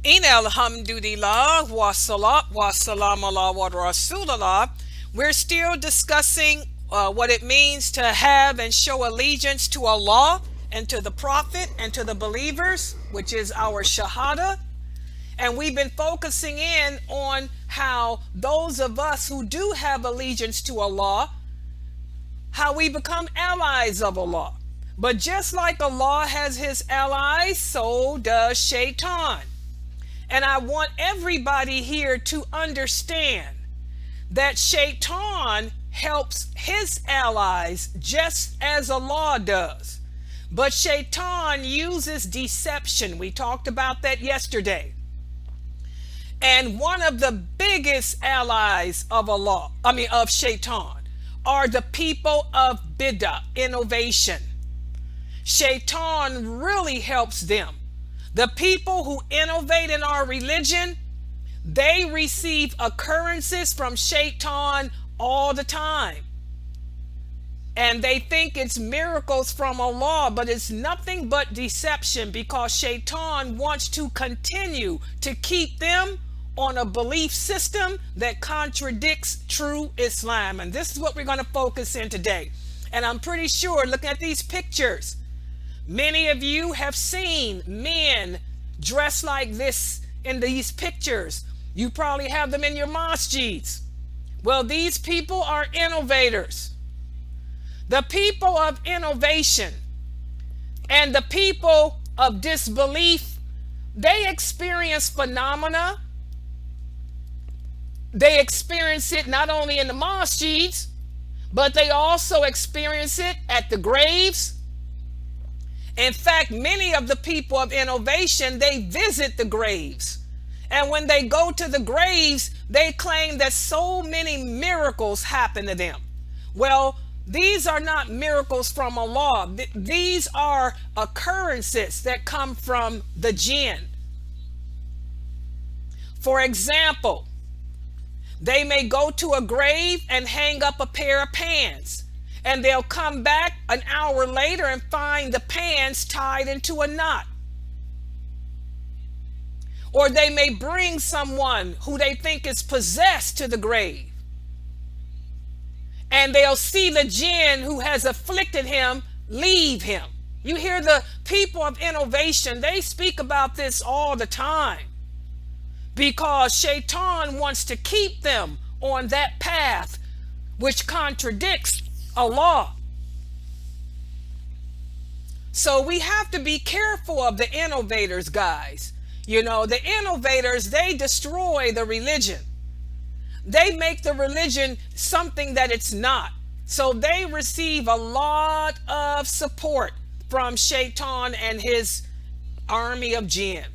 In alhamdulillah wa salat wa salam ala wa rasulallah, we're still discussing what it means to have and show allegiance to Allah and to the Prophet and to the believers, which is our Shahada. And we've been focusing in on how those of us who do have allegiance to Allah, how we become allies of Allah. But just like Allah has his allies, so does Shaytaan. And I want everybody here to understand that Shaytaan helps his allies just as Allah does. But Shaytaan uses deception. We talked about that yesterday. And one of the biggest allies of of Shaytaan, are the people of Bidah, innovation. Shaytaan really helps them. The people who innovate in our religion, they receive occurrences from Shaytaan all the time. And they think it's miracles from Allah, but it's nothing but deception, because Shaytaan wants to continue to keep them on a belief system that contradicts true Islam. And this is what we're going to focus in today. And I'm pretty sure, looking at these pictures, many of you have seen men dressed like this in these pictures. You probably have them in your masjids. Well, these people are innovators. The people of innovation and the people of disbelief, they experience phenomena. They experience it not only in the masjids, but they also experience it at the graves. In fact, many of the people of innovation, they visit the graves. And when they go to the graves, they claim that so many miracles happen to them. Well, these are not miracles from Allah. These are occurrences that come from the jinn. For example, they may go to a grave and hang up a pair of pants, and they'll come back an hour later and find the pants tied into a knot. Or they may bring someone who they think is possessed to the grave, and they'll see the jinn who has afflicted him leave him. You hear the people of innovation, they speak about this all the time, because Shaytaan wants to keep them on that path which contradicts Allah. So we have to be careful of the innovators, guys. You know, the innovators, they destroy the religion. They make the religion something that it's not. So they receive a lot of support from Shaytaan and his army of jinn.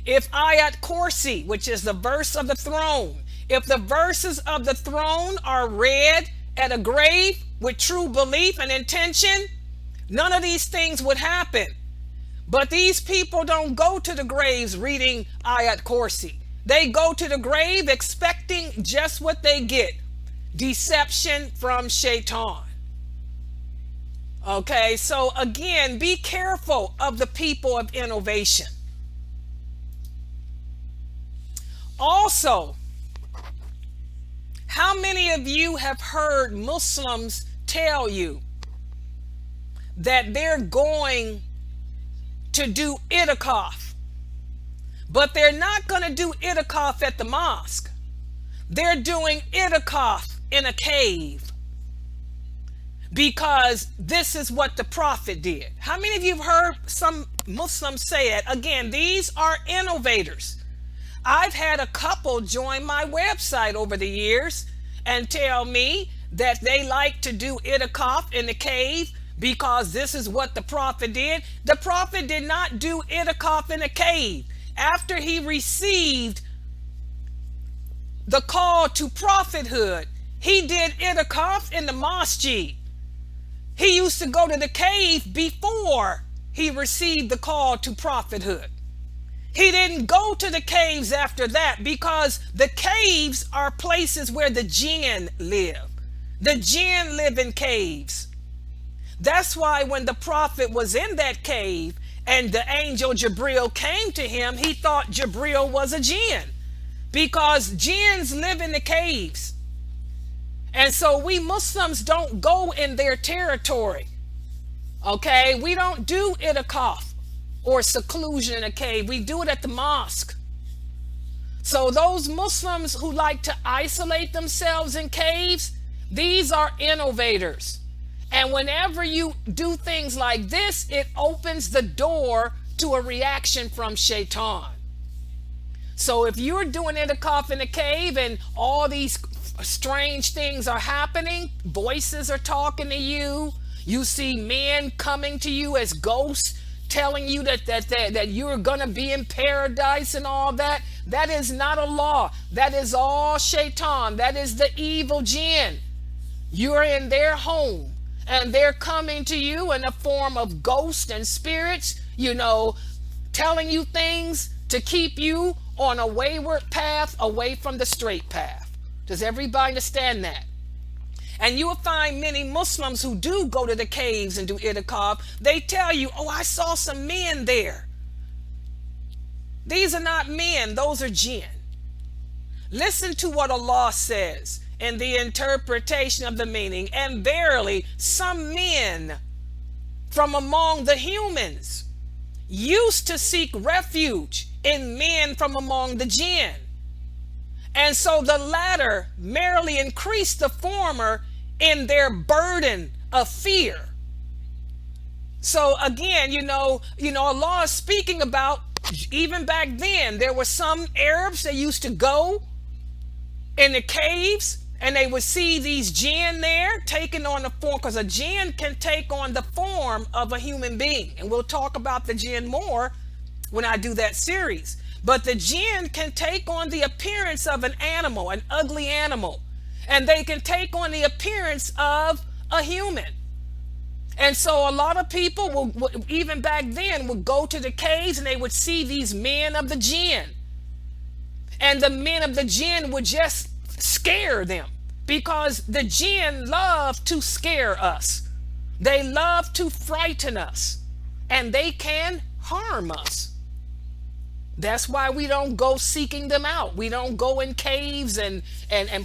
If Ayat Kursi, which is the verse of the throne, if the verses of the throne are read at a grave with true belief and intention, none of these things would happen. But these people don't go to the graves reading Ayat Kursi. They go to the grave expecting just what they get: deception from Shaytaan. Okay, so again, be careful of the people of innovation. Also, how many of you have heard Muslims tell you that they're going to do itikaf, but they're not going to do itikaf at the mosque? They're doing itikaf in a cave, because this is what the Prophet did. How many of you have heard some Muslims say it? Again, these are innovators. I've had a couple join my website over the years and tell me that they like to do itikaf in the cave because this is what the Prophet did. The Prophet did not do itikaf in a cave. After he received the call to prophethood, he did itikaf in the masjid. He used to go to the cave before he received the call to prophethood. He didn't go to the caves after that, because the caves are places where the jinn live. The jinn live in caves. That's why when the Prophet was in that cave and the angel Jabril came to him, he thought Jabril was a jinn, because jinns live in the caves. And so we Muslims don't go in their territory. Okay, we don't do itikaf or seclusion in a cave. We do it at the mosque. So those Muslims who like to isolate themselves in caves, these are innovators. And whenever you do things like this, it opens the door to a reaction from Shaytaan. So if you're doing itikaf in a cave and all these strange things are happening, voices are talking to you, you see men coming to you as ghosts, telling you that you're going to be in paradise and all that, that is not Allah. That is all Shaytaan. That is the evil jinn. You're in their home, and they're coming to you in a form of ghosts and spirits, telling you things to keep you on a wayward path away from the straight path. Does everybody understand that? And you will find many Muslims who do go to the caves and do itikaf. They tell you, oh, I saw some men there. These are not men, those are jinn. Listen to what Allah says in the interpretation of the meaning. And verily, some men from among the humans used to seek refuge in men from among the jinn. And so the latter merely increased the former in their burden of fear. So again, Allah is speaking about, even back then, there were some Arabs that used to go in the caves and they would see these jinn there taking on the form, because a jinn can take on the form of a human being. And we'll talk about the jinn more when I do that series. But the jinn can take on the appearance of an animal, an ugly animal. And they can take on the appearance of a human. And so a lot of people, even back then, would go to the caves and they would see these men of the jinn. And the men of the jinn would just scare them, because the jinn love to scare us. They love to frighten us, and they can harm us. That's why we don't go seeking them out. We don't go in caves and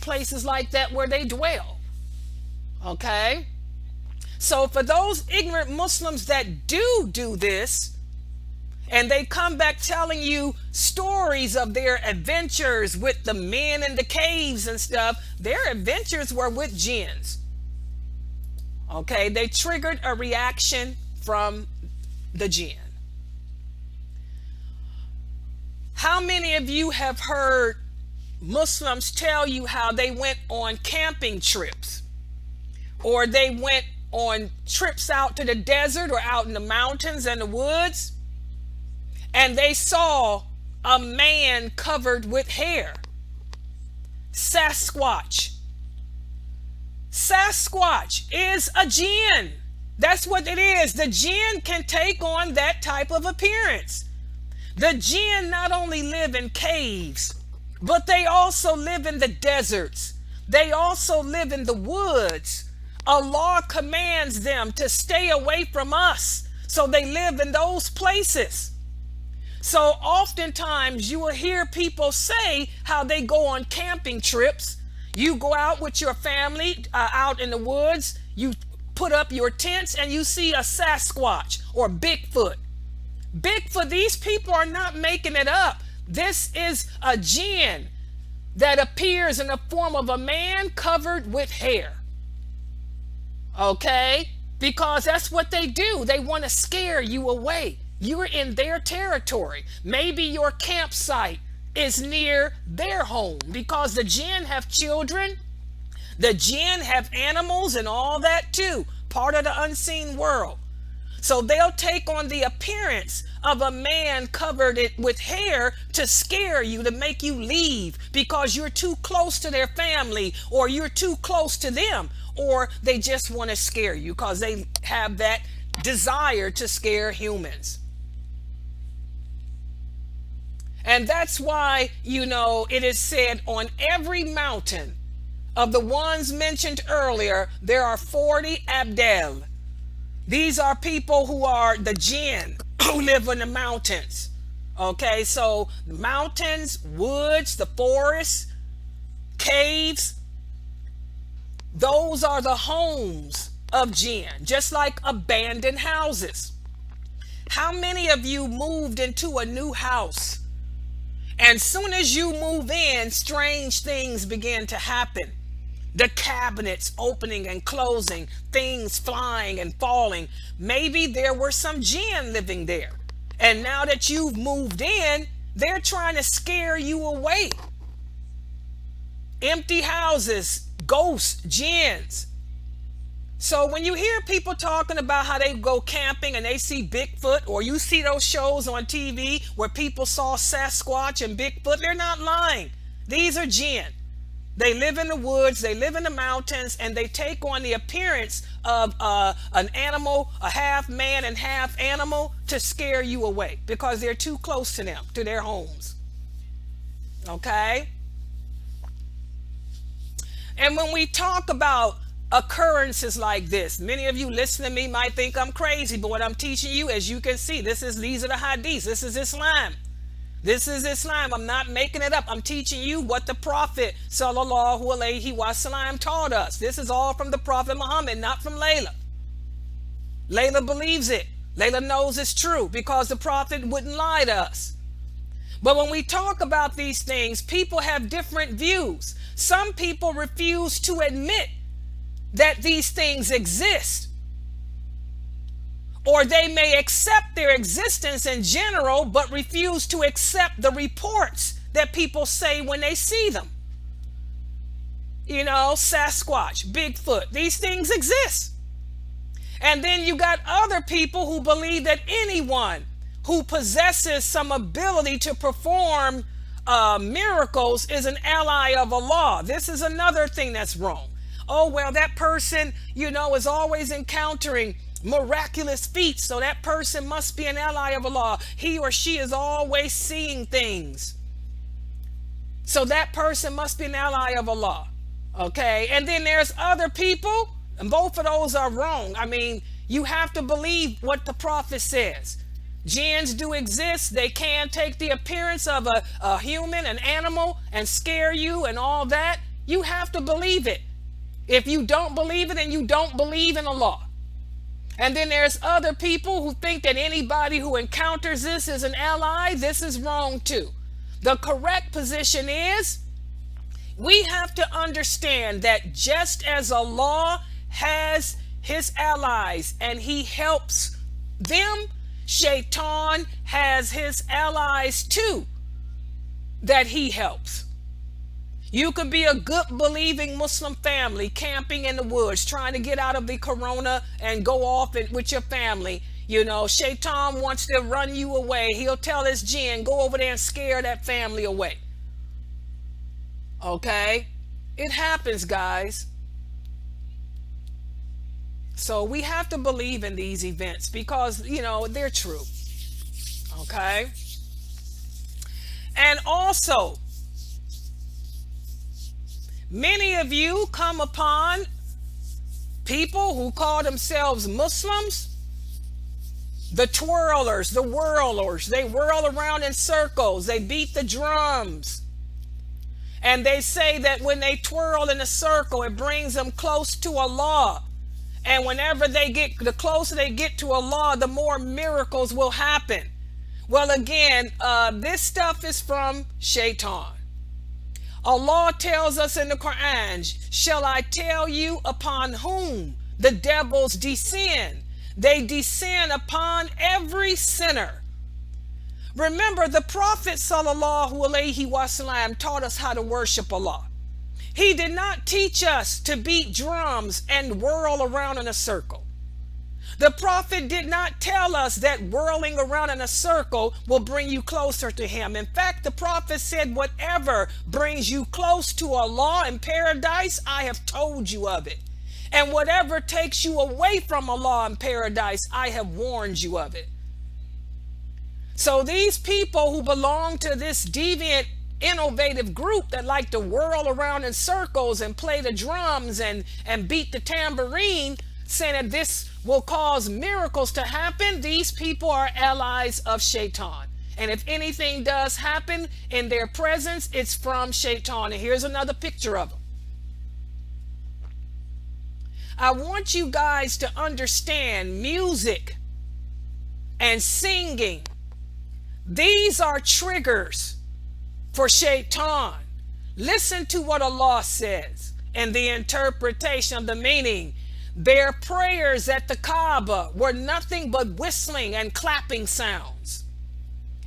places like that where they dwell. Okay? So for those ignorant Muslims that do this, and they come back telling you stories of their adventures with the men in the caves and stuff, their adventures were with jinns. Okay? They triggered a reaction from the jinn. How many of you have heard Muslims tell you how they went on camping trips, or they went on trips out to the desert or out in the mountains and the woods, and they saw a man covered with hair? Sasquatch. Sasquatch is a jinn. That's what it is. The jinn can take on that type of appearance. The jinn not only live in caves, but they also live in the deserts. They also live in the woods. Allah commands them to stay away from us, so they live in those places. So oftentimes you will hear people say how they go on camping trips. You go out with your family out in the woods, you put up your tents, and you see a Sasquatch or Bigfoot. Bigfoot, these people are not making it up. This is a jinn that appears in the form of a man covered with hair. Okay? Because that's what they do. They want to scare you away. You're in their territory. Maybe your campsite is near their home, because the jinn have children. The jinn have animals and all that too. Part of the unseen world. So they'll take on the appearance of a man covered with hair to scare you, to make you leave because you're too close to their family, or you're too close to them, or they just want to scare you because they have that desire to scare humans. And that's why, it is said on every mountain of the ones mentioned earlier, there are 40 abdel. These are people who are the jinn who live in the mountains. Okay, so the mountains, woods, the forests, caves, those are the homes of jinn, just like abandoned houses. How many of you moved into a new house, and soon as you move in, strange things begin to happen? The cabinets opening and closing, things flying and falling. Maybe there were some jinn living there. And now that you've moved in, they're trying to scare you away. Empty houses, ghosts, jinns. So when you hear people talking about how they go camping and they see Bigfoot, or you see those shows on TV where people saw Sasquatch and Bigfoot, they're not lying. These are jinn. They live in the woods, they live in the mountains, and they take on the appearance of an animal, a half man and half animal, to scare you away because they're too close to them, to their homes. Okay? And when we talk about occurrences like this, many of you listening to me might think I'm crazy, but what I'm teaching you, as you can see, these are the hadiths. This is Islam. This is Islam. I'm not making it up. I'm teaching you what the Prophet sallallahu alaihi wasallam taught us. This is all from the Prophet Muhammad, not from Layla. Layla believes it. Layla knows it's true because the Prophet wouldn't lie to us. But when we talk about these things, people have different views. Some people refuse to admit that these things exist. Or they may accept their existence in general, but refuse to accept the reports that people say when they see them. You know, Sasquatch, Bigfoot, these things exist. And then you got other people who believe that anyone who possesses some ability to perform miracles is an ally of Allah. This is another thing that's wrong. Oh, well, that person, you know, is always encountering miraculous feats, so that person must be an ally of Allah. He or she is always seeing things, so that person must be an ally of Allah. Okay, and then there's other people, and both of those are wrong. I mean, you have to believe what the Prophet says. Jinns do exist. They can take the appearance of a human, an animal, and scare you and all that. You have to believe it. If you don't believe it, then you don't believe in Allah. And then there's other people who think that anybody who encounters this is an ally. This is wrong too. The correct position is, we have to understand that just as Allah has his allies and he helps them, Shaytaan has his allies too that he helps. You could be a good believing Muslim family camping in the woods, trying to get out of the corona and go off with your family. You know, Shaytaan wants to run you away. He'll tell his jinn, go over there and scare that family away. Okay? It happens, guys. So we have to believe in these events because, you know, they're true. Okay? And also, many of you come upon people who call themselves Muslims, the twirlers, the whirlers. They whirl around in circles. They beat the drums. And they say that when they twirl in a circle, it brings them close to Allah. And whenever they get, the closer they get to Allah, the more miracles will happen. Well, again, this stuff is from Shaytaan. Allah tells us in the Qur'an, shall I tell you upon whom the devils descend? They descend upon every sinner. Remember, the Prophet sallallahu alaihi wasallam taught us how to worship Allah. He did not teach us to beat drums and whirl around in a circle. The Prophet did not tell us that whirling around in a circle will bring you closer to him. In fact, the Prophet said, whatever brings you close to Allah in paradise, I have told you of it. And whatever takes you away from Allah in paradise, I have warned you of it. So these people who belong to this deviant, innovative group that like to whirl around in circles and play the drums and beat the tambourine, saying that this will cause miracles to happen, these people are allies of Shaytaan. And if anything does happen in their presence, it's from Shaytaan. And here's another picture of them. I want you guys to understand music and singing. These are triggers for Shaytaan. Listen to what Allah says and the interpretation of the meaning. Their prayers at the Kaaba were nothing but whistling and clapping sounds.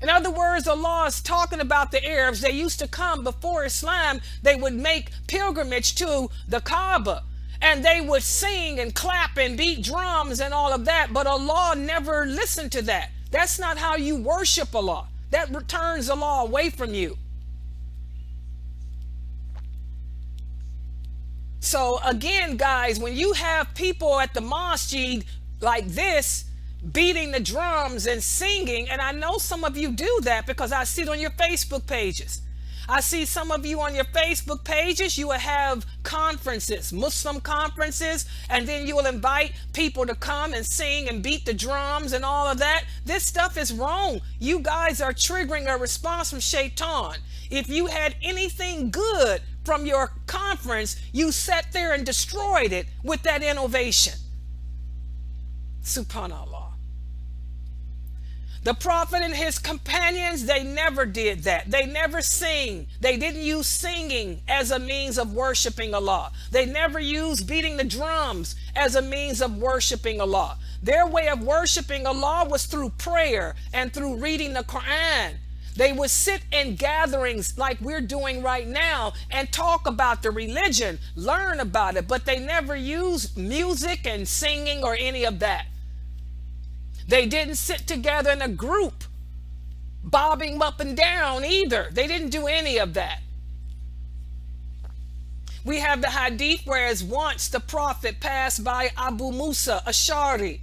In other words, Allah is talking about the Arabs. They used to come before Islam. They would make pilgrimage to the Kaaba, and they would sing and clap and beat drums and all of that. But Allah never listened to that. That's not how you worship Allah. That turns Allah away from you. So again, guys, when you have people at the masjid like this, beating the drums and singing, and I know some of you do that because I see it on your Facebook pages. I see some of you on your Facebook pages, you will have conferences, Muslim conferences, and then you will invite people to come and sing and beat the drums and all of that. This stuff is wrong. You guys are triggering a response from Shaytaan. If you had anything good from your conference, you sat there and destroyed it with that innovation. Subhanallah. The Prophet and his companions, they never did that. They never sing. They didn't use singing as a means of worshiping Allah. They never used beating the drums as a means of worshiping Allah. Their way of worshiping Allah was through prayer and through reading the Qur'an. They would sit in gatherings like we're doing right now and talk about the religion, learn about it, but they never used music and singing or any of that. They didn't sit together in a group, bobbing up and down either. They didn't do any of that. We have the hadith whereas once the Prophet passed by Abu Musa Ash'ari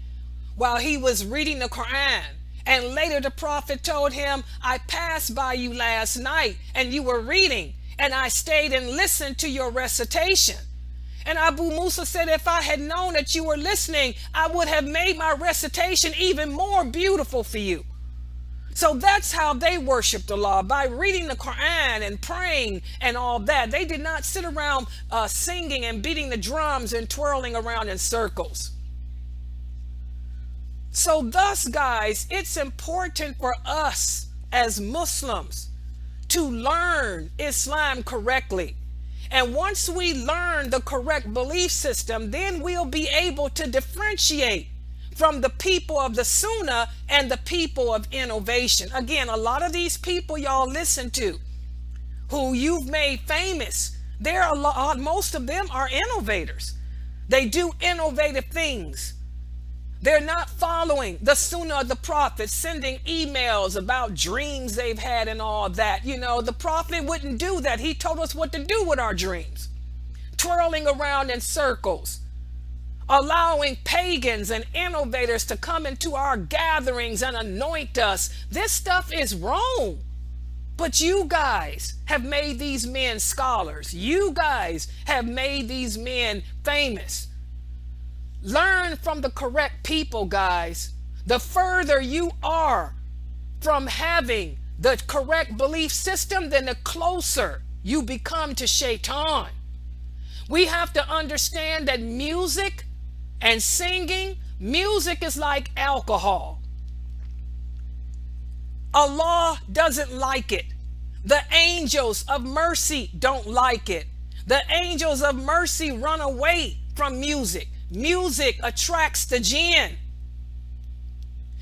while he was reading the Qur'an. And later the Prophet told him, I passed by you last night and you were reading, and I stayed and listened to your recitation. And Abu Musa said, if I had known that you were listening, I would have made my recitation even more beautiful for you. So that's how they worshiped Allah, by reading the Qur'an and praying and all that. They did not sit around singing and beating the drums and twirling around in circles. So thus, guys, it's important for us as Muslims to learn Islam correctly. And once we learn the correct belief system, then we'll be able to differentiate from the people of the Sunnah and the people of innovation. Again, a lot of these people y'all listen to, who you've made famous, most of them are innovators. They do innovative things. They're not following the Sunnah of the Prophet, sending emails about dreams they've had and all that. You know, the Prophet wouldn't do that. He told us what to do with our dreams. Twirling around in circles, allowing pagans and innovators to come into our gatherings and anoint us. This stuff is wrong. But you guys have made these men scholars. You guys have made these men famous. Learn from the correct people, guys. The further you are from having the correct belief system, then the closer you become to Shaytaan. We have to understand that music and singing, music is like alcohol. Allah doesn't like it. The angels of mercy don't like it. The angels of mercy run away from music. Music attracts the jinn.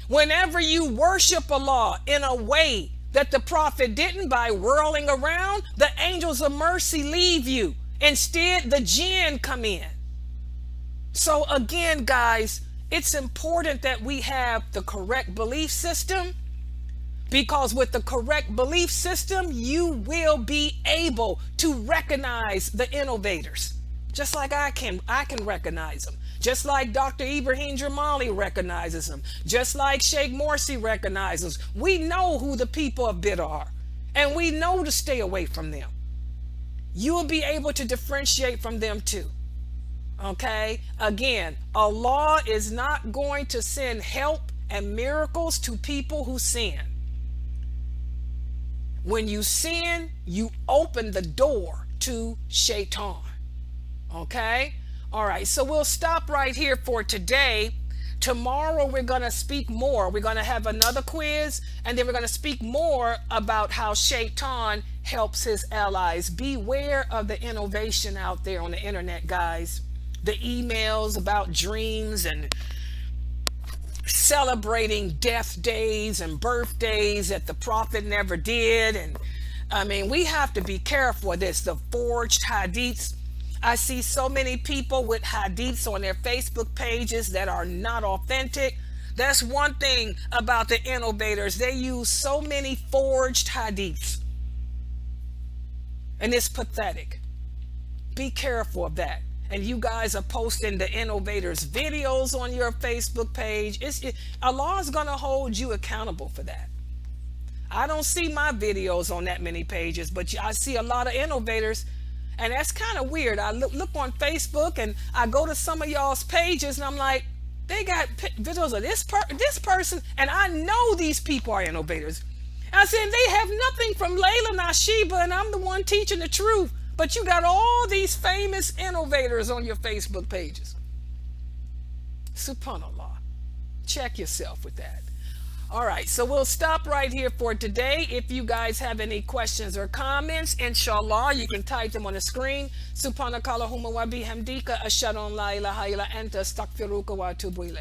Whenever you worship Allah in a way that the Prophet didn't, by whirling around, the angels of mercy leave you. Instead, the jinn come in. So again, guys, it's important that we have the correct belief system, because with the correct belief system, you will be able to recognize the innovators. Just like I can recognize them. Just like Dr. Ibrahim Jamali recognizes them. Just like Sheikh Morsi recognizes. We know who the people of Bidah are. And we know to stay away from them. You will be able to differentiate from them too. Okay, again, Allah is not going to send help and miracles to people who sin. When you sin, you open the door to Shaytaan. Okay, all right, so we'll stop right here for today. Tomorrow we're going to speak more. We're going to have another quiz, and then we're going to speak more about how Shaytaan helps his allies. Beware of the innovation out there on the internet, guys. The emails about dreams and celebrating death days and birthdays that the prophet never did. And I mean, we have to be careful of this. The forged hadiths. I see so many people with hadiths on their Facebook pages that are not authentic. That's one thing about the innovators. They use so many forged hadiths. And it's pathetic. Be careful of that. And you guys are posting the innovators' videos on your Facebook page. Allah is going to hold you accountable for that. I don't see my videos on that many pages, but I see a lot of innovators. And that's kind of weird. I look on Facebook and I go to some of y'all's pages and I'm like, they got videos of this person, and I know these people are innovators. I said, they have nothing from Layla Nashiba, and I'm the one teaching the truth. But you got all these famous innovators on your Facebook pages. Subhanallah. Check yourself with that. All right, so we'll stop right here for today. If you guys have any questions or comments, inshallah, you can type them on the screen. Subhanakallahumma wa bihamdika ashhadu an la ilaha illa anta astaghfiruka wa atubu ilayk.